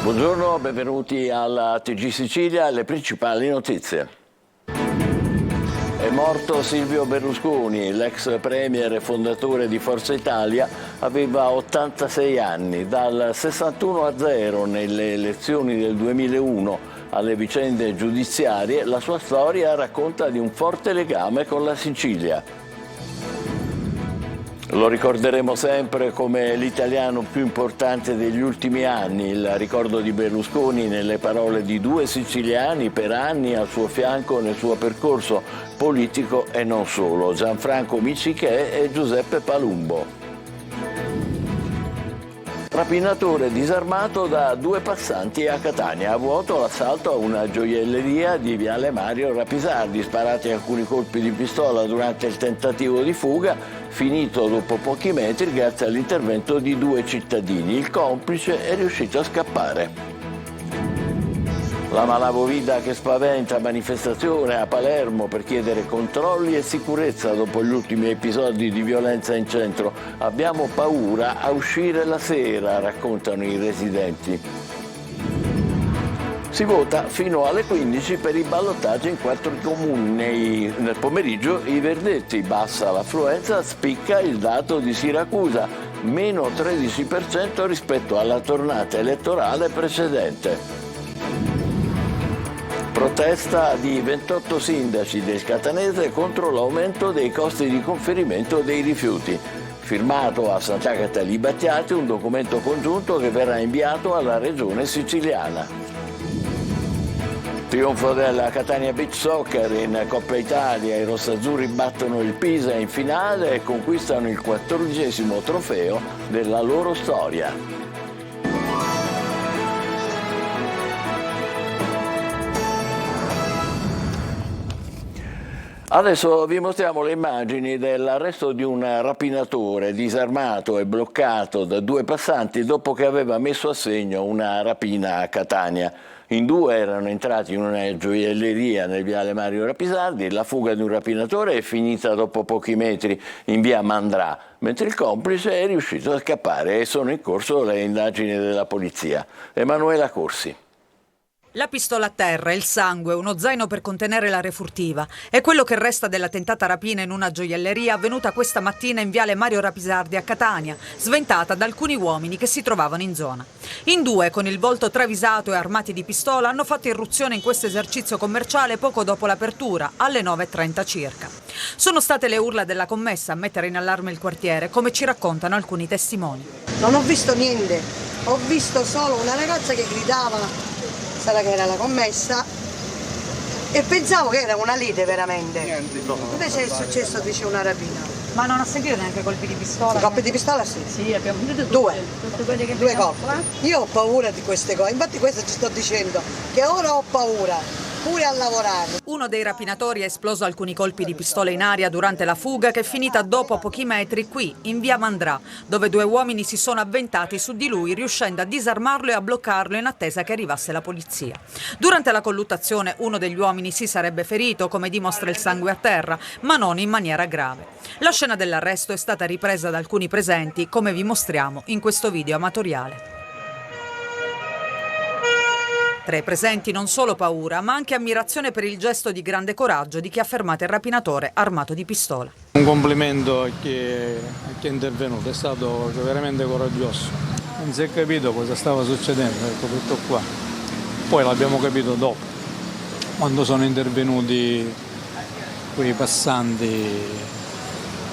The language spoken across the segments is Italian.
Buongiorno, benvenuti alla TG Sicilia, le principali notizie. È morto Silvio Berlusconi, l'ex premier e fondatore di Forza Italia, aveva 86 anni. Dal 61-0 nelle elezioni del 2001 alle vicende giudiziarie, la sua storia racconta di un forte legame con la Sicilia. Lo ricorderemo sempre come l'italiano più importante degli ultimi anni, il ricordo di Berlusconi nelle parole di due siciliani per anni al suo fianco nel suo percorso politico e non solo, Gianfranco Miccichè e Giuseppe Palumbo. Rapinatore disarmato da due passanti a Catania. A vuoto l'assalto a una gioielleria di Viale Mario Rapisardi, sparati alcuni colpi di pistola durante il tentativo di fuga, finito dopo pochi metri grazie all'intervento di due cittadini. Il complice è riuscito a scappare. La malavoglia che spaventa, manifestazione a Palermo per chiedere controlli e sicurezza dopo gli ultimi episodi di violenza in centro. Abbiamo paura a uscire la sera, raccontano i residenti. Si vota fino alle 15 per i ballottaggi in 4 comuni. Nel pomeriggio i verdetti, bassa l'affluenza, spicca il dato di Siracusa, meno 13% rispetto alla tornata elettorale precedente. Protesta di 28 sindaci del Catanese contro l'aumento dei costi di conferimento dei rifiuti. Firmato a Sant'Agata Libattiati un documento congiunto che verrà inviato alla regione siciliana. Trionfo della Catania Beach Soccer in Coppa Italia, i rossazzurri battono il Pisa in finale e conquistano il 14° trofeo della loro storia. Adesso vi mostriamo le immagini dell'arresto di un rapinatore disarmato e bloccato da due passanti dopo che aveva messo a segno una rapina a Catania. In due erano entrati in una gioielleria nel Viale Mario Rapisardi. La fuga di un rapinatore è finita dopo pochi metri in via Mandrà, mentre il complice è riuscito a scappare e sono in corso le indagini della polizia. Emanuela Corsi. La pistola a terra, il sangue, uno zaino per contenere la refurtiva. È quello che resta della tentata rapina in una gioielleria avvenuta questa mattina in Viale Mario Rapisardi a Catania, sventata da alcuni uomini che si trovavano in zona. In due, con il volto travisato e armati di pistola, hanno fatto irruzione in questo esercizio commerciale poco dopo l'apertura, alle 9:30 circa. Sono state le urla della commessa a mettere in allarme il quartiere, come ci raccontano alcuni testimoni. Non ho visto niente, ho visto solo una ragazza che gridava, sarà che era la commessa, e pensavo che era una lite veramente. Invece è successo, dice, una rapina. Ma non ha sentito neanche colpi di pistola? Colpi di pistola sì. Sì, abbiamo sentito Due colpi. Io ho paura di queste cose, infatti questo ci sto dicendo, che ora ho paura. Pure a lavorare. Uno dei rapinatori ha esploso alcuni colpi di pistola in aria durante la fuga che è finita dopo pochi metri qui, in via Mandrà, dove due uomini si sono avventati su di lui riuscendo a disarmarlo e a bloccarlo in attesa che arrivasse la polizia. Durante la colluttazione uno degli uomini si sarebbe ferito, come dimostra il sangue a terra, ma non in maniera grave. La scena dell'arresto è stata ripresa da alcuni presenti, come vi mostriamo in questo video amatoriale. Tra i presenti non solo paura, ma anche ammirazione per il gesto di grande coraggio di chi ha fermato il rapinatore armato di pistola. Un complimento a chi è intervenuto, è stato veramente coraggioso. Non si è capito cosa stava succedendo, ecco, tutto qua. Poi l'abbiamo capito dopo, quando sono intervenuti quei passanti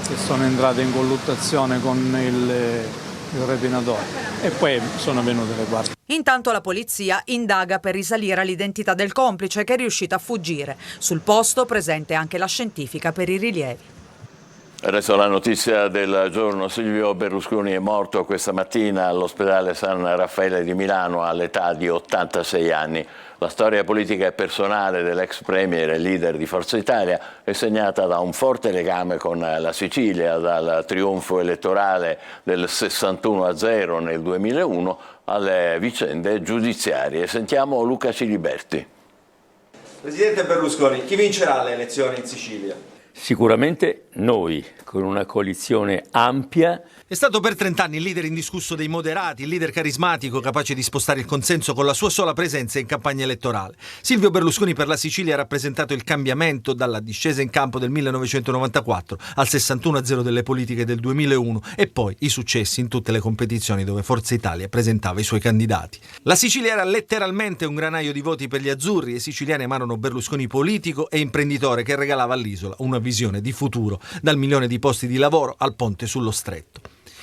che sono entrati in colluttazione con il rapinatore e poi sono venute le guardie. Intanto la polizia indaga per risalire all'identità del complice che è riuscito a fuggire. Sul posto presente anche la scientifica per i rilievi. Adesso la notizia del giorno: Silvio Berlusconi è morto questa mattina all'ospedale San Raffaele di Milano all'età di 86 anni. La storia politica e personale dell'ex premier e leader di Forza Italia è segnata da un forte legame con la Sicilia, dal trionfo elettorale del 61-0 nel 2001 alle vicende giudiziarie. Sentiamo Luca Ciliberti. Presidente Berlusconi, chi vincerà le elezioni in Sicilia? Sicuramente noi, con una coalizione ampia. È stato per 30 anni il leader indiscusso dei moderati, il leader carismatico capace di spostare il consenso con la sua sola presenza in campagna elettorale. Silvio Berlusconi per la Sicilia ha rappresentato il cambiamento dalla discesa in campo del 1994 al 61-0 delle politiche del 2001 e poi i successi in tutte le competizioni dove Forza Italia presentava i suoi candidati. La Sicilia era letteralmente un granaio di voti per gli azzurri e i siciliani amarono Berlusconi politico e imprenditore che regalava all'isola una visione di futuro, dal 1.000.000 di posti di lavoro al ponte sullo stretto.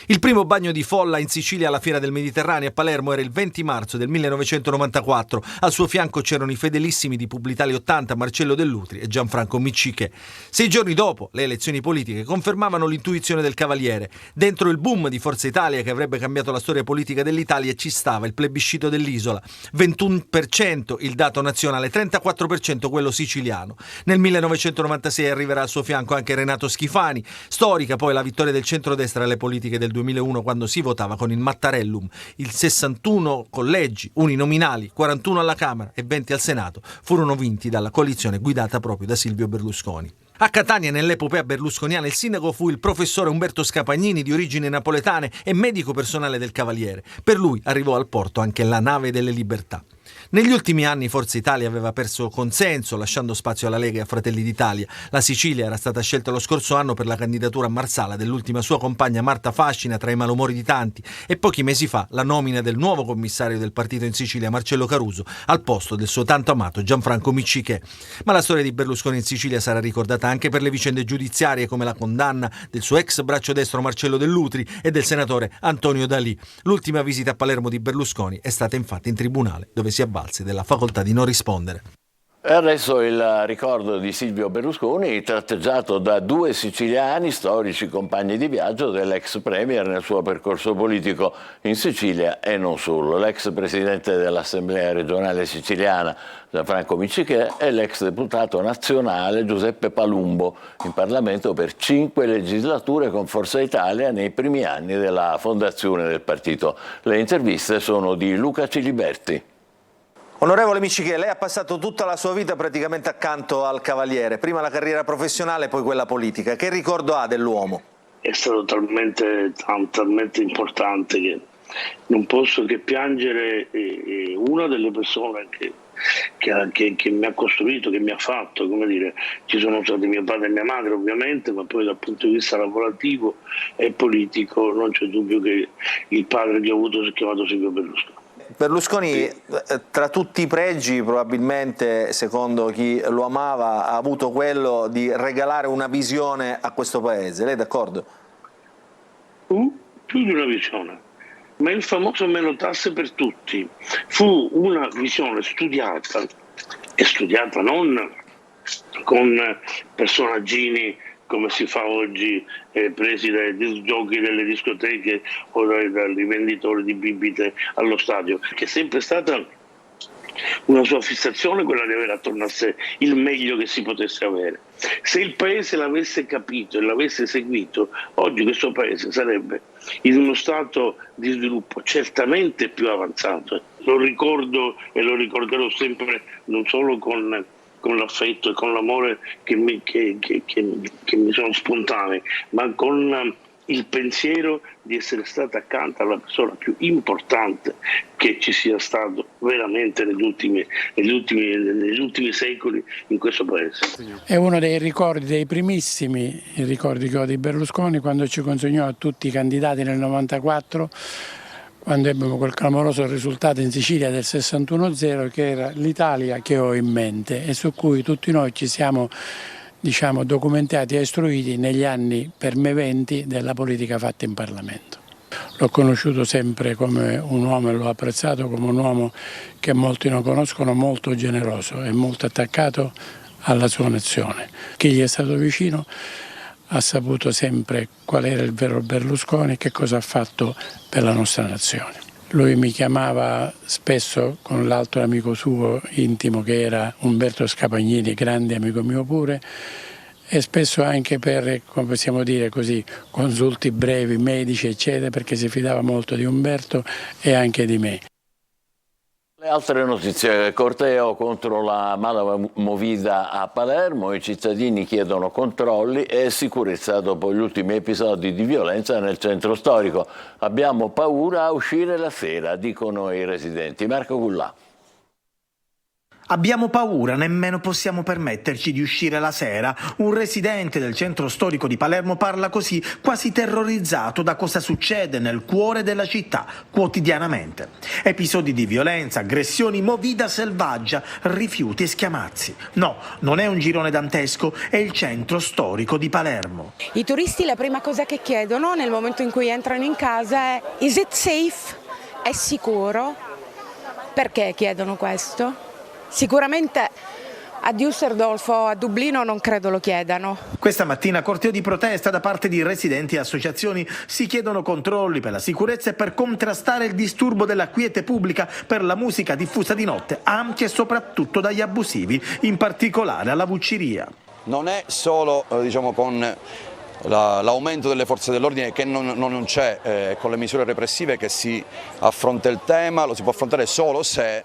Il primo bagno di folla in Sicilia alla Fiera del Mediterraneo a Palermo era il 20 marzo del 1994. Al suo fianco c'erano i fedelissimi di Publitalia 80, Marcello Dell'Utri e Gianfranco Miccichè. 6 giorni dopo, le elezioni politiche confermavano l'intuizione del Cavaliere. Dentro il boom di Forza Italia, che avrebbe cambiato la storia politica dell'Italia, ci stava il plebiscito dell'isola. 21% il dato nazionale, 34% quello siciliano. Nel 1996 arriverà al suo fianco anche Renato Schifani. Storica poi la vittoria del centrodestra alle politiche del 2001, quando si votava con il Mattarellum. Il 61 collegi uninominali, 41 alla Camera e 20 al Senato, furono vinti dalla coalizione guidata proprio da Silvio Berlusconi. A Catania, nell'epopea berlusconiana, il sindaco fu il professore Umberto Scapagnini, di origini napoletane e medico personale del Cavaliere. Per lui arrivò al porto anche la nave delle libertà. Negli ultimi anni Forza Italia aveva perso consenso, lasciando spazio alla Lega e a Fratelli d'Italia. La Sicilia era stata scelta lo scorso anno per la candidatura a Marsala dell'ultima sua compagna Marta Fascina, tra i malumori di tanti, e pochi mesi fa la nomina del nuovo commissario del partito in Sicilia, Marcello Caruso, al posto del suo tanto amato Gianfranco Miccichè. Ma la storia di Berlusconi in Sicilia sarà ricordata anche per le vicende giudiziarie, come la condanna del suo ex braccio destro Marcello Dell'Utri e del senatore Antonio D'Alì. L'ultima visita a Palermo di Berlusconi è stata infatti in tribunale, dove si avvalse della facoltà di non rispondere. E adesso il ricordo di Silvio Berlusconi, tratteggiato da 2 siciliani, storici compagni di viaggio dell'ex premier nel suo percorso politico in Sicilia e non solo. L'ex presidente dell'Assemblea regionale siciliana Gianfranco Miccichè e l'ex deputato nazionale Giuseppe Palumbo, in Parlamento per 5 legislature con Forza Italia nei primi anni della fondazione del partito. Le interviste sono di Luca Ciliberti. Onorevole Miccichè, lei ha passato tutta la sua vita praticamente accanto al Cavaliere, prima la carriera professionale, poi quella politica. Che ricordo ha dell'uomo? È stato talmente importante che non posso che piangere una delle persone che mi ha costruito, che mi ha fatto, come dire, ci sono stati mio padre e mia madre ovviamente, ma poi dal punto di vista lavorativo e politico non c'è dubbio che il padre che ho avuto si è chiamato Silvio Berlusconi. Berlusconi, tra tutti i pregi, probabilmente, secondo chi lo amava, ha avuto quello di regalare una visione a questo paese. Lei è d'accordo? Più di una visione, ma il famoso meno tasse per tutti fu una visione studiata, e studiata non con personaggini come si fa oggi, presi dai giochi delle discoteche o dai rivenditori di bibite allo stadio, che è sempre stata una sua fissazione quella di avere attorno a sé il meglio che si potesse avere. Se il paese l'avesse capito e l'avesse seguito, oggi questo paese sarebbe in uno stato di sviluppo certamente più avanzato. Lo ricordo e lo ricorderò sempre, non solo con l'affetto e con l'amore che mi sono spontanei, ma con il pensiero di essere stata accanto alla persona più importante che ci sia stato veramente negli ultimi secoli in questo paese. È uno dei ricordi, dei primissimi ricordi che ho di Berlusconi, quando ci consegnò a tutti i candidati nel 94, quando ebbimo quel clamoroso risultato in Sicilia del 61-0, che era l'Italia che ho in mente e su cui tutti noi ci siamo documentati e istruiti negli anni per me 20 della politica fatta in Parlamento. L'ho conosciuto sempre come un uomo e l'ho apprezzato come un uomo che molti non conoscono, molto generoso e molto attaccato alla sua nazione. Chi gli è stato vicino ha saputo sempre qual era il vero Berlusconi e che cosa ha fatto per la nostra nazione. Lui mi chiamava spesso con l'altro amico suo intimo che era Umberto Scapagnini, grande amico mio pure, e spesso anche per, come possiamo dire così, consulti brevi, medici eccetera, perché si fidava molto di Umberto e anche di me. Le altre notizie: corteo contro la mala movida a Palermo, i cittadini chiedono controlli e sicurezza dopo gli ultimi episodi di violenza nel centro storico. Abbiamo paura a uscire la sera, dicono i residenti. Marco Cullà. Abbiamo paura, nemmeno possiamo permetterci di uscire la sera. Un residente del centro storico di Palermo parla così, quasi terrorizzato da cosa succede nel cuore della città quotidianamente. Episodi di violenza, aggressioni, movida selvaggia, rifiuti e schiamazzi. No, non è un girone dantesco, è il centro storico di Palermo. I turisti la prima cosa che chiedono nel momento in cui entrano in casa è: is it safe? È sicuro? Perché chiedono questo? Sicuramente a Düsseldorf o a Dublino non credo lo chiedano. Questa mattina corteo di protesta da parte di residenti e associazioni. Si chiedono controlli per la sicurezza e per contrastare il disturbo della quiete pubblica per la musica diffusa di notte, anche e soprattutto dagli abusivi, in particolare alla vucciria. Non è solo con l'aumento delle forze dell'ordine che non c'è, con le misure repressive che si affronta il tema. Lo si può affrontare solo se,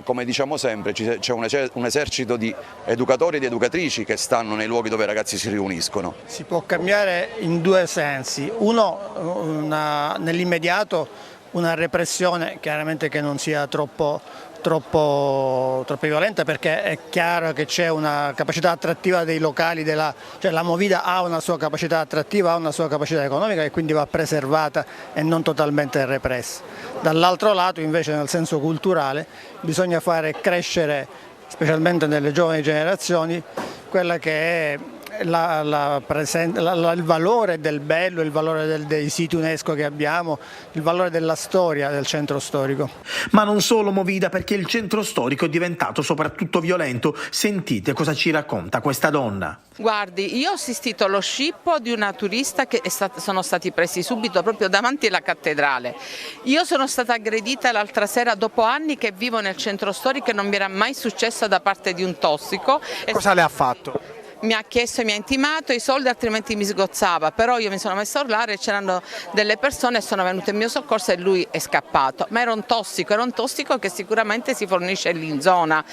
come diciamo sempre, c'è un esercito di educatori e di educatrici che stanno nei luoghi dove i ragazzi si riuniscono. Si può cambiare in due sensi: uno, nell'immediato una repressione chiaramente che non sia troppo violenta, perché è chiaro che c'è una capacità attrattiva dei locali, cioè la movida ha una sua capacità attrattiva, ha una sua capacità economica e quindi va preservata e non totalmente repressa. Dall'altro lato invece, nel senso culturale, bisogna fare crescere, specialmente nelle giovani generazioni, quella che è il valore del bello, il valore dei siti UNESCO che abbiamo, il valore della storia del centro storico. Ma non solo movida, perché il centro storico è diventato soprattutto violento. Sentite cosa ci racconta questa donna. Guardi, io ho assistito allo scippo di una turista che sono stati presi subito proprio davanti alla cattedrale. Io sono stata aggredita l'altra sera dopo anni che vivo nel centro storico e non mi era mai successo da parte di un tossico. Cosa le ha fatto? Mi ha chiesto e mi ha intimato i soldi, altrimenti mi sgozzava, però io mi sono messa a urlare, c'erano delle persone e sono venute in mio soccorso e lui è scappato, ma era un tossico che sicuramente si fornisce lì in zona.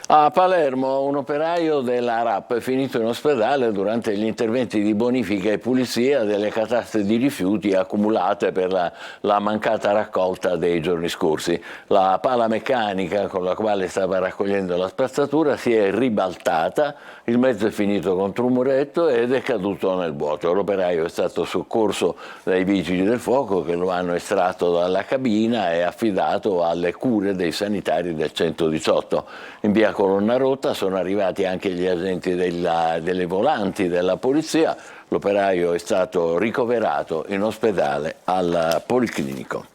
A Palermo un operaio della RAP è finito in ospedale durante gli interventi di bonifica e pulizia delle cataste di rifiuti accumulate per la mancata raccolta dei giorni scorsi. La pala meccanica con la quale stava raccogliendo la spazzatura si è ribaltata, il mezzo è finito contro un muretto ed è caduto nel vuoto. L'operaio è stato soccorso dai vigili del fuoco che lo hanno estratto dalla cabina e affidato alle cure dei sanitari del 118. In via Colonna Rotta sono arrivati anche gli agenti delle volanti della polizia. L'operaio è stato ricoverato in ospedale al Policlinico.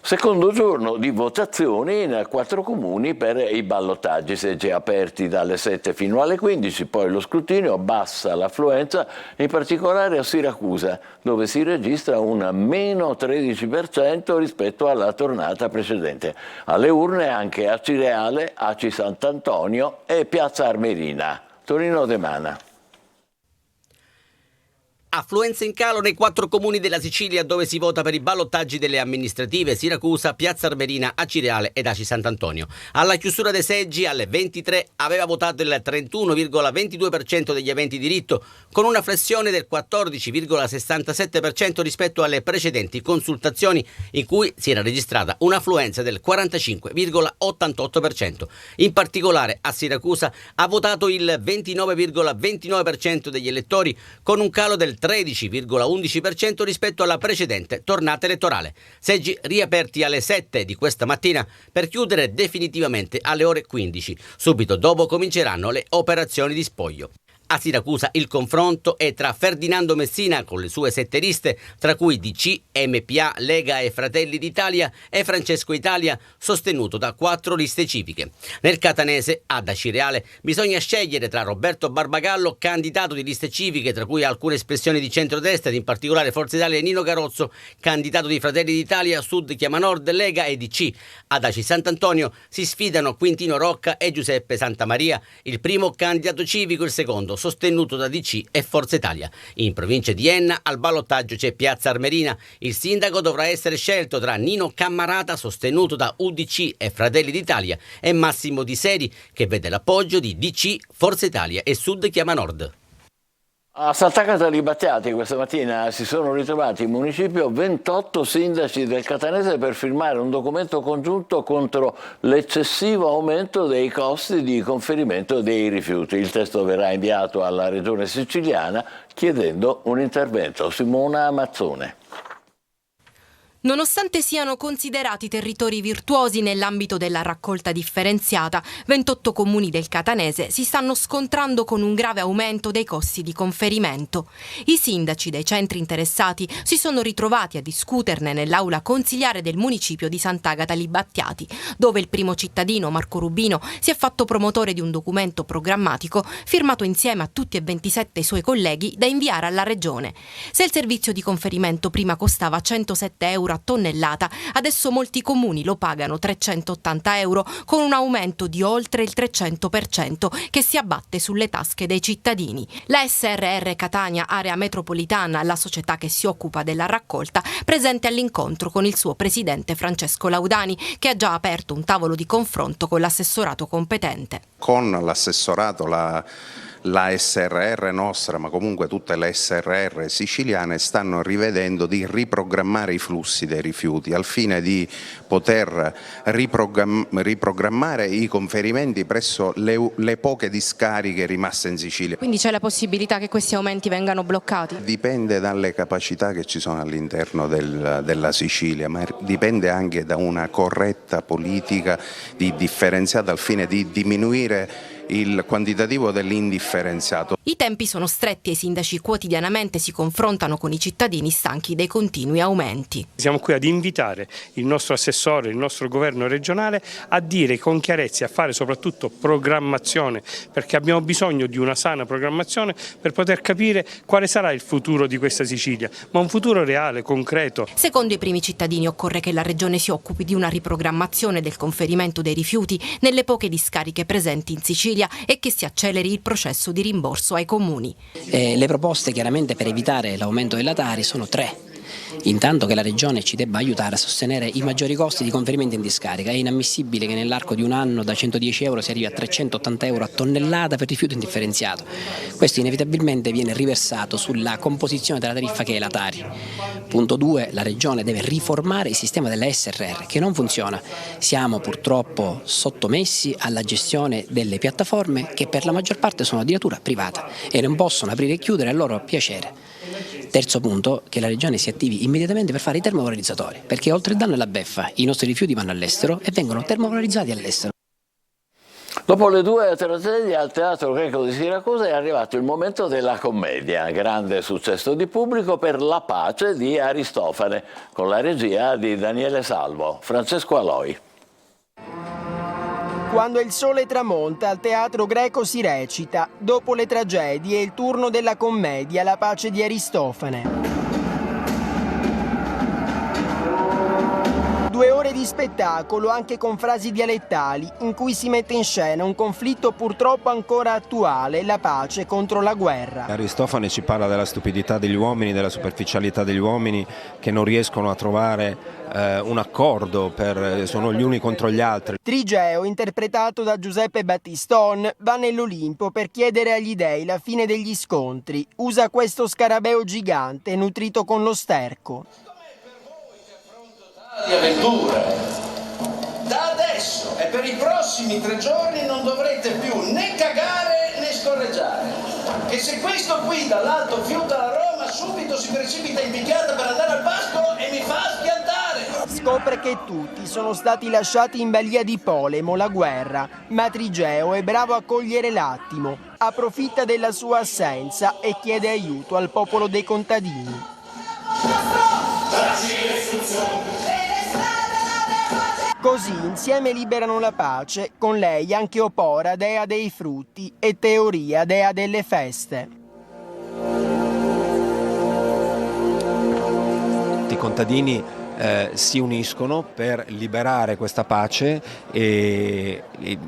Secondo giorno di votazioni in 4 comuni per i ballottaggi, seggi aperti dalle 7 fino alle 15, poi lo scrutinio, bassa l'affluenza, in particolare a Siracusa, dove si registra un meno 13% rispetto alla tornata precedente. Alle urne anche a Cireale, Aci Sant'Antonio e Piazza Armerina. Torino De Mana. Affluenza in calo nei 4 comuni della Sicilia dove si vota per i ballottaggi delle amministrative: Siracusa, Piazza Armerina, Acireale ed Aci Sant'Antonio. Alla chiusura dei seggi alle 23 aveva votato il 31,22% degli aventi diritto, con una flessione del 14,67% rispetto alle precedenti consultazioni in cui si era registrata un'affluenza del 45,88%. In particolare a Siracusa ha votato il 29,29% degli elettori, con un calo del 13,11% rispetto alla precedente tornata elettorale. Seggi riaperti alle 7 di questa mattina per chiudere definitivamente alle ore 15. Subito dopo cominceranno le operazioni di spoglio. A Siracusa il confronto è tra Ferdinando Messina con le sue 7 liste, tra cui DC, MPA, Lega e Fratelli d'Italia, e Francesco Italia, sostenuto da 4 liste civiche. Nel catanese, ad Acireale, bisogna scegliere tra Roberto Barbagallo, candidato di liste civiche, tra cui alcune espressioni di centrodestra, ed in particolare Forza Italia, e Nino Garozzo, candidato di Fratelli d'Italia, Sud Chiama Nord, Lega e DC. Ad Aci Sant'Antonio si sfidano Quintino Rocca e Giuseppe Santamaria, il primo candidato civico, il secondo sostenuto da DC e Forza Italia. In provincia di Enna al ballottaggio c'è Piazza Armerina. Il sindaco dovrà essere scelto tra Nino Cammarata, sostenuto da UDC e Fratelli d'Italia, e Massimo Di Seri, che vede l'appoggio di DC, Forza Italia e Sud Chiama Nord. A Sant'Agata di Battiati questa mattina si sono ritrovati in municipio 28 sindaci del Catanese per firmare un documento congiunto contro l'eccessivo aumento dei costi di conferimento dei rifiuti. Il testo verrà inviato alla Regione Siciliana chiedendo un intervento. Simona Mazzone. Nonostante siano considerati territori virtuosi nell'ambito della raccolta differenziata, 28 comuni del Catanese si stanno scontrando con un grave aumento dei costi di conferimento. I sindaci dei centri interessati si sono ritrovati a discuterne nell'aula consiliare del municipio di Sant'Agata li Battiati, dove il primo cittadino, Marco Rubino, si è fatto promotore di un documento programmatico firmato insieme a tutti e 27 i suoi colleghi da inviare alla Regione. Se il servizio di conferimento prima costava 107 euro a tonnellata, adesso molti comuni lo pagano 380 euro, con un aumento di oltre il 300% che si abbatte sulle tasche dei cittadini. La SRR Catania Area Metropolitana, la società che si occupa della raccolta, presente all'incontro con il suo presidente Francesco Laudani, che ha già aperto un tavolo di confronto con l'assessorato competente. Con l'assessorato, la SRR nostra, ma comunque tutte le SRR siciliane, stanno rivedendo di riprogrammare i flussi dei rifiuti al fine di poter riprogrammare i conferimenti presso le poche discariche rimaste in Sicilia. Quindi c'è la possibilità che questi aumenti vengano bloccati? Dipende dalle capacità che ci sono all'interno della Sicilia, ma dipende anche da una corretta politica differenziata al fine di diminuire il quantitativo dell'indifferenziato. I tempi sono stretti e i sindaci quotidianamente si confrontano con i cittadini stanchi dei continui aumenti. Siamo qui ad invitare il nostro assessore, il nostro governo regionale a dire con chiarezza, a fare soprattutto programmazione, perché abbiamo bisogno di una sana programmazione per poter capire quale sarà il futuro di questa Sicilia, ma un futuro reale, concreto. Secondo i primi cittadini occorre che la Regione si occupi di una riprogrammazione del conferimento dei rifiuti nelle poche discariche presenti in Sicilia e che si acceleri il processo di rimborso ai comuni. Le proposte chiaramente per evitare l'aumento della Tari sono tre. Intanto che la Regione ci debba aiutare a sostenere i maggiori costi di conferimento in discarica. È inammissibile che nell'arco di un anno da 110 euro si arrivi a 380 euro a tonnellata per rifiuto indifferenziato. Questo inevitabilmente viene riversato sulla composizione della tariffa che è la Tari. Punto 2, la Regione deve riformare il sistema della SRR che non funziona. Siamo purtroppo sottomessi alla gestione delle piattaforme che per la maggior parte sono di natura privata e non possono aprire e chiudere a loro piacere. Terzo punto, che la Regione si attivi immediatamente per fare i termovalorizzatori, perché oltre il danno e la beffa i nostri rifiuti vanno all'estero e vengono termovalorizzati all'estero. Dopo le due tragedie al Teatro Greco di Siracusa è arrivato il momento della commedia, grande successo di pubblico per La pace di Aristofane, con la regia di Daniele Salvo. Francesco Aloi. Quando il sole tramonta al Teatro Greco si recita, dopo le tragedie è il turno della commedia La pace di Aristofane. 2 ore di spettacolo anche con frasi dialettali in cui si mette in scena un conflitto purtroppo ancora attuale, la pace contro la guerra. Aristofane ci parla della stupidità degli uomini, della superficialità degli uomini che non riescono a trovare un accordo, sono gli uni contro gli altri. Trigeo, interpretato da Giuseppe Battiston, va nell'Olimpo per chiedere agli dei la fine degli scontri. Usa questo scarabeo gigante nutrito con lo sterco. Di avventure. Da adesso e per i prossimi 3 giorni non dovrete più né cagare né scorreggiare. E se questo qui dall'alto fiuta la Roma, subito si precipita in picchiata per andare al pascolo e mi fa schiantare. Scopre che tutti sono stati lasciati in balia di Polemo, la guerra, ma Trigeo è bravo a cogliere l'attimo, approfitta della sua assenza e chiede aiuto al popolo dei contadini. Così insieme liberano la pace, con lei anche Opora, dea dei frutti, e Teoria, dea delle feste. I contadini si uniscono per liberare questa pace e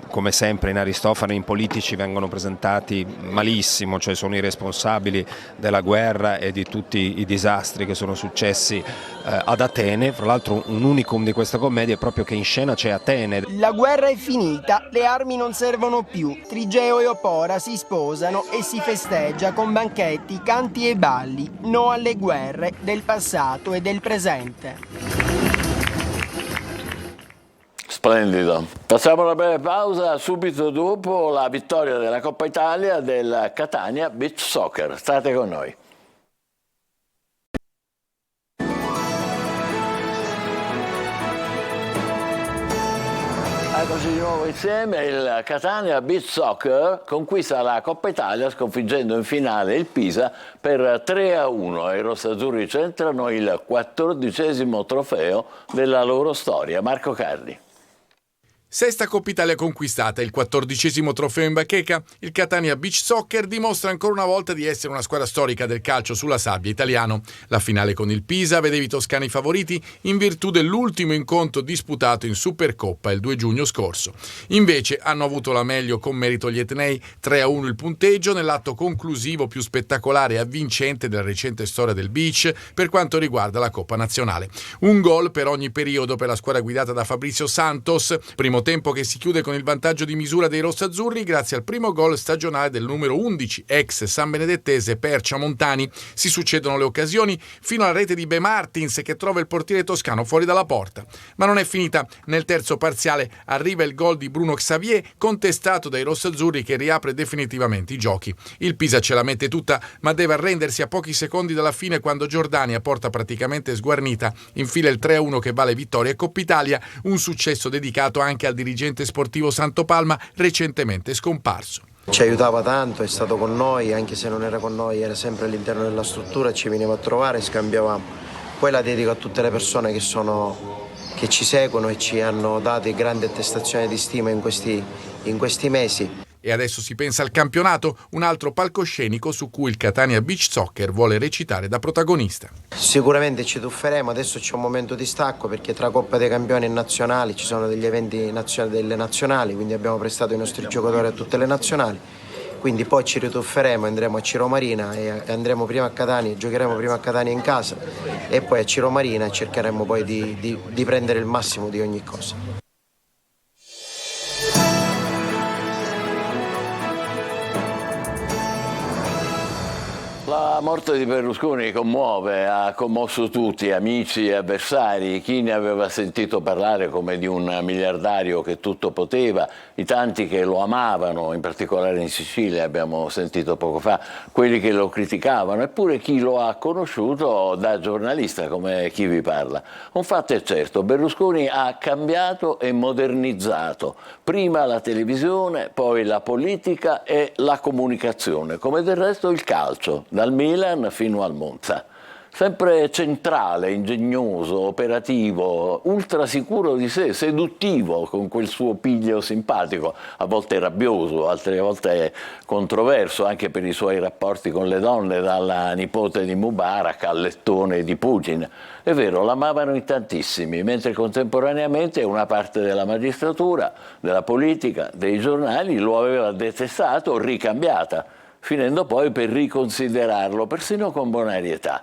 come sempre in Aristofane i politici vengono presentati malissimo, cioè sono i responsabili della guerra e di tutti i disastri che sono successi ad Atene. Fra l'altro un unicum di questa commedia è proprio che in scena c'è Atene. La guerra è finita, le armi non servono più, Trigeo e Opora si sposano e si festeggia con banchetti, canti e balli, no alle guerre del passato e del presente. Splendido. Passiamo a una breve pausa, subito dopo la vittoria della Coppa Italia del Catania Beach Soccer. State con noi. Eccoci di nuovo insieme. Il Catania Beach Soccer conquista la Coppa Italia sconfiggendo in finale il Pisa per 3-1. I rossazzurri centrano il 14° trofeo della loro storia. Marco Carli. Sesta Coppa Italia conquistata, il 14° trofeo in bacheca, il Catania Beach Soccer dimostra ancora una volta di essere una squadra storica del calcio sulla sabbia italiano. La finale con il Pisa vedeva i toscani favoriti in virtù dell'ultimo incontro disputato in Supercoppa il 2 giugno scorso. Invece hanno avuto la meglio con merito gli etnei, 3-1 il punteggio nell'atto conclusivo più spettacolare e avvincente della recente storia del Beach per quanto riguarda la Coppa Nazionale. Un gol per ogni periodo per la squadra guidata da Fabrizio Santos, primo tempo che si chiude con il vantaggio di misura dei rossazzurri grazie al primo gol stagionale del numero 11 ex San Benedettese Percia Montani. Si succedono le occasioni fino alla rete di Be Martins che trova il portiere toscano fuori dalla porta. Ma non è finita. Nel terzo parziale arriva il gol di Bruno Xavier contestato dai rossazzurri che riapre definitivamente i giochi. Il Pisa ce la mette tutta ma deve arrendersi a pochi secondi dalla fine quando Giordania, porta praticamente sguarnita, infila il 3-1 che vale vittoria e Coppa Italia, un successo dedicato anche al dirigente sportivo Santopalma recentemente scomparso. Ci aiutava tanto, è stato con noi, anche se non era con noi, era sempre all'interno della struttura, ci veniva a trovare, scambiavamo. Poi la dedico a tutte le persone che ci seguono e ci hanno dato grandi attestazioni di stima in questi mesi. E adesso si pensa al campionato, un altro palcoscenico su cui il Catania Beach Soccer vuole recitare da protagonista. Sicuramente ci tufferemo, adesso c'è un momento di stacco perché tra Coppa dei Campioni e nazionali ci sono degli eventi delle nazionali, quindi abbiamo prestato i nostri giocatori a tutte le nazionali, quindi poi ci ritufferemo, andremo a Ciro Marina e andremo prima a Catania, giocheremo prima a Catania in casa e poi a Ciro Marina e cercheremo poi di prendere il massimo di ogni cosa. La morte di Berlusconi commuove, ha commosso tutti, amici e avversari, chi ne aveva sentito parlare come di un miliardario che tutto poteva, i tanti che lo amavano, in particolare in Sicilia abbiamo sentito poco fa, quelli che lo criticavano, eppure chi lo ha conosciuto da giornalista come chi vi parla. Un fatto è certo, Berlusconi ha cambiato e modernizzato, prima la televisione, poi la politica e la comunicazione, come del resto il calcio, dal Milan fino al Monza. Sempre centrale, ingegnoso, operativo, ultra sicuro di sé, seduttivo con quel suo piglio simpatico, a volte rabbioso, altre volte controverso anche per i suoi rapporti con le donne, dalla nipote di Mubarak al lettone di Putin. È vero, l'amavano in tantissimi, mentre contemporaneamente una parte della magistratura, della politica, dei giornali lo aveva detestato, ricambiata, finendo poi per riconsiderarlo, persino con bonarietà.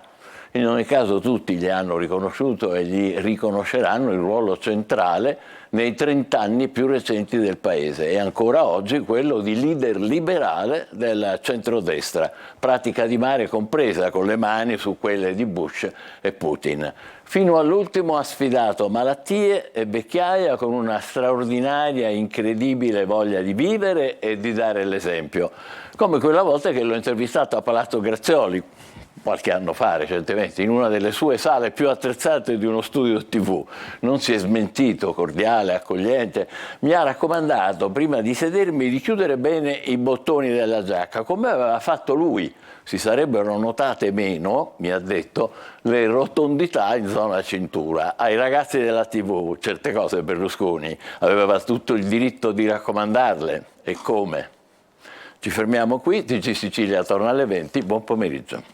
In ogni caso tutti gli hanno riconosciuto e gli riconosceranno il ruolo centrale nei 30 anni più recenti del Paese e ancora oggi quello di leader liberale del centrodestra, pratica di mare compresa con le mani su quelle di Bush e Putin. Fino all'ultimo ha sfidato malattie e vecchiaia con una straordinaria, incredibile voglia di vivere e di dare l'esempio, come quella volta che l'ho intervistato a Palazzo Grazioli, qualche anno fa recentemente, in una delle sue sale più attrezzate di uno studio TV. Non si è smentito, cordiale, accogliente. Mi ha raccomandato, prima di sedermi, di chiudere bene i bottoni della giacca, come aveva fatto lui. Si sarebbero notate meno, mi ha detto, le rotondità in zona cintura. Ai ragazzi della TV certe cose Berlusconi aveva tutto il diritto di raccomandarle. E come? Ci fermiamo qui, TG Sicilia torna alle 20, buon pomeriggio.